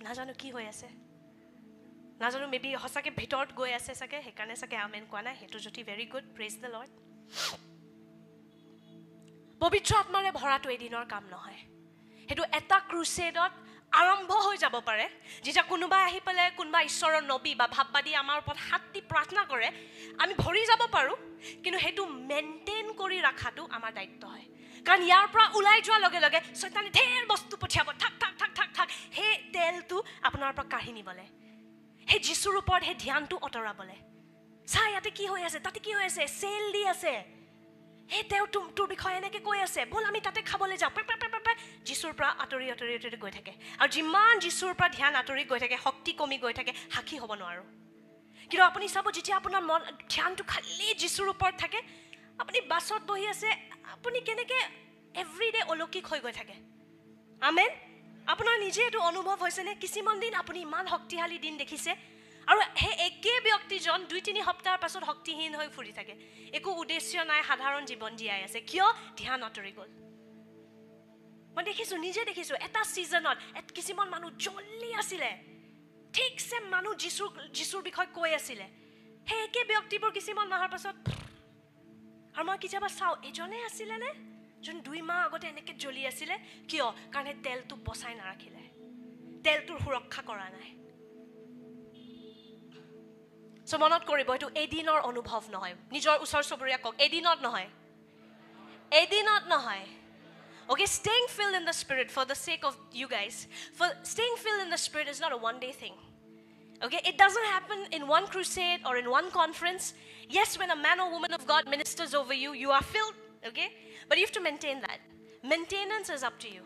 নাজানো কি হৈ আছে নাজানো মেবি হসাকে ভিতৰত গৈ আছে চাগে সেইকাৰণে চাগে আমেন কোৱা নাই হেতু যদি very good praise the lord পবিত্ৰ আত্মাৰে ভৰাটো এদিনৰ কাম নহয় হেতু এটা ক্ৰুছেডত আৰম্ভ হৈ যাব পাৰে যেতিয়া কোনোবা আহি পেলাই কোনোবা ঈশ্বৰৰ নবী বা ভাববাদী আমাৰ ওপৰত হাত দি প্ৰাৰ্থনা কৰে আমি ভৰি যাব পাৰো কিন্তু হেতু মেইনটেইন কৰি ৰাখাটো আমাৰ দায়িত্ব হয় কাৰণ ইয়াৰ পৰা ওলাই যোৱাৰ লগে লগে শয়তানে ঢেৰ বস্তু পঠিয়াব ঠাক হে তেলটো আপোনাৰ পৰা কাঢ়ি নিবলে হে যিশুৰ ওপৰত হে ধ্যানটো অতৰাবলে চাই ইয়াতে কি হৈ আছে তাতে কি হৈ আছে চেল দি আছে হে তেও তোৰ বিষয়ে এনেকে কৈ আছে বল আমি তাতে খাবলৈ যাওঁ যিশুৰ পৰা আঁতৰি গৈ থাকে আৰু যিমান যিশুৰ পৰা ধ্যান আঁতৰি গৈ থাকে শক্তি কমি গৈ থাকে সাক্ষী হ'ব নোৱাৰো কিন্তু আপুনি চাব যেতিয়া আপোনাৰ মন ধ্যানটো খালি যিশুৰ ওপৰত থাকে আপুনি বাছত বহি আছে আপুনি কেনেকে এভৰিডে অলৌকিক হৈ গৈ থাকে আমেন আপোনাৰ নিজে এইটো অনুভৱ হৈছে নে কিছুমান দিন আপুনি ইমান শক্তিশালী দিন দেখিছে আৰু হে একে ব্যক্তিজন 2-3 সপ্তাহৰ পাছত শক্তিহীন হৈ ফুৰি থাকে একো উদ্দেশ্য নাই সাধাৰণ জীৱন জীয়াই আছে কিয় ধ্যান আঁতৰি গ'ল মই দেখিছো নিজে দেখিছো এটা সিজনত কিছুমান মানুহ জ্বলি আছিলে ঠিকছে মানুহ যিশুৰ বিষয়ে কৈ আছিলে হে একে ব্যক্তিবোৰ কিছুমান মাহৰ পাছত আৰু মই কেতিয়াবা চাওঁ এজনে আছিলে নে যোন 2 মাহ আগতে এনেকে জ্বলি আছিলে কিয় কাৰণ তেলটো বচাই নাৰাখিলে তেলটোৰ সুৰক্ষা কৰা নাই সো মনত কৰিব এইটো এদিনৰ অনুভৱ নহয় নিজৰ ওচৰ চবৰীয়া কক এদিনত নহয় okay staying filled in the spirit for the sake of you guys for staying filled in the spirit is not a one day thing okay it doesn't happen in one crusade or in one conference yes when a man or woman of God ministers over you you are filled okay but you have to maintain that maintenance is up to you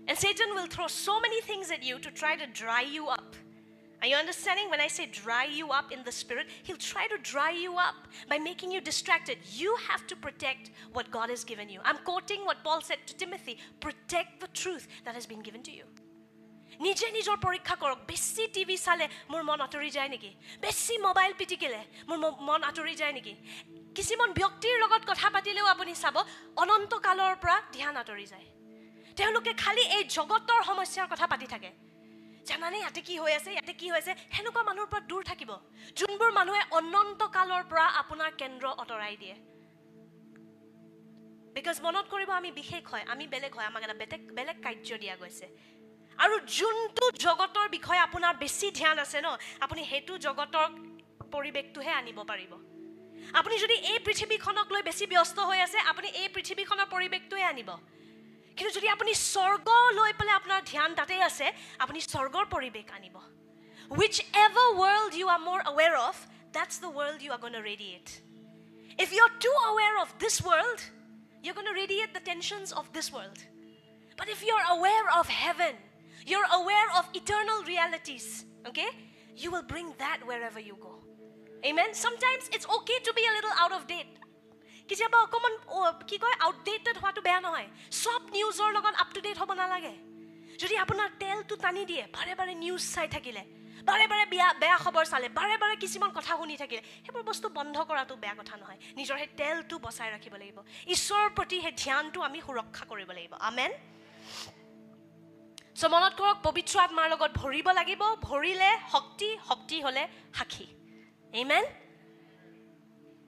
and Satan will throw so many things at you to try to dry you up. Are you understanding? When I say dry you up in the spirit, he'll try to dry you up by making you distracted. You have to protect what God has given you. I'm quoting what Paul said to Timothy. Protect the truth that has been given to you. নিজে নিজৰ পৰীক্ষা কৰক বেছি টিভি চালে মোৰ মন আঁতৰি যায় নেকি বেছি মোবাইল পিটিকিলে মোৰ মন আঁতৰি যায় নেকি কিছুমান ব্যক্তিৰ লগত কথা পাতিলেও আপুনি চাব অনন্ত কালৰ পৰা ধ্যান আঁতৰি যায় তেওঁলোকে খালি এই জগতৰ সমস্যাৰ কথা পাতি থাকে জানানে ইয়াতে কি হৈ আছে হেনেকুৱা মানুহৰ পৰা দূৰ থাকিব যোনবোৰ মানুহে অনন্ত কালৰ পৰা আপোনাৰ কেন্দ্ৰ অতৰাই দিয়ে বিকজ মনত কৰিব আমি বিশেষ হয় আমি বেলেগ হয় আমাক এটা বেলেগ কাৰ্য দিয়া গৈছে আৰু যোনটো জগতৰ বিষয়ে আপোনাৰ বেছি ধ্যান আছে ন আপুনি হেতু জগতৰ পৰিবেশটোহে আনিব পাৰিব আপুনি যদি এই পৃথিৱীখনক লৈ বেছি ব্যস্ত হৈ আছে আপুনি এই পৃথিৱীখনৰ পৰিবেশটোহে আনিব কিন্তু যদি আপুনি স্বৰ্গ লৈ পেলাই আপোনাৰ ধ্যান তাতে আছে আপুনি স্বৰ্গৰ পৰিবেশ আনিব whichever world you are more aware of that's the world you are going to radiate if you're too aware of this world you're going to radiate the tensions of this world but if you're aware of heaven you're aware of eternal realities, okay? You will bring that wherever you go. Amen? Sometimes it's okay to be a little out of date. কেতিয়াবা অকমান কি কয় আউটডেটেড হোৱাটো বেয়া নহয় সব নিউজৰ লগত আপ টু ডেট হ'ব নালাগে যদি আপোনাৰ তেলটো টানি দিয়ে বাৰে বাৰে নিউজ চাই থাকিলে বাৰে বাৰে বেয়া খবৰ চালে বাৰে বাৰে কিছুমান কথা শুনি থাকিলে সেইবোৰ বস্তু বন্ধ কৰাটো বেয়া কথা নহয় নিজৰ সেই তেলটো বচাই ৰাখিব লাগিব ঈশ্বৰৰ প্ৰতি সেই ধ্যানটো আমি সুৰক্ষা কৰিব লাগিব আমেন সো মনত কৰক পবিত্ৰ আত্মাৰ লগত ভৰিব লাগিব ভৰিলে শক্তি হলে সাক্ষী আমেন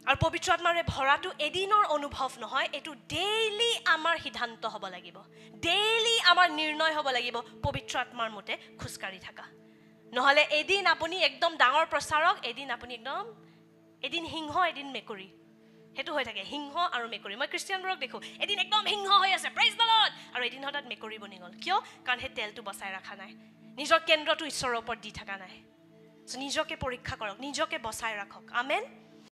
আৰু পবিত্ৰ আত্মাৰে ভৰাটো এদিনৰ অনুভৱ নহয় এটো ডেইলি আমাৰ সিদ্ধান্ত হ'ব লাগিব ডেইলি আমাৰ নিৰ্ণয় হ'ব লাগিব পবিত্ৰ আত্মাৰ মতে খুচকাৰি থাকা নহলে এদিন আপুনি একদম ডাঙৰ প্ৰচাৰক এদিন আপুনি এদিন সিংহ এদিন মেকুৰী হেতু হৈ থাকে সিংহ আৰু মেকুৰী মই খ্ৰীষ্টিয়ানবোৰক দেখো এদিন একদম সিংহ হৈ আছে প্ৰেজ দ্য লৰ্ড আৰু এদিন হঠাৎ মেকুৰী বনি গল কিয় কাৰণ হে তেলটো বচাই ৰাখা নাই নিজৰ কেন্দ্ৰটো ঈশ্বৰৰ ওপৰত দি থকা নাই সো নিজকে পৰীক্ষা কৰক নিজকে বচাই ৰাখক আমেন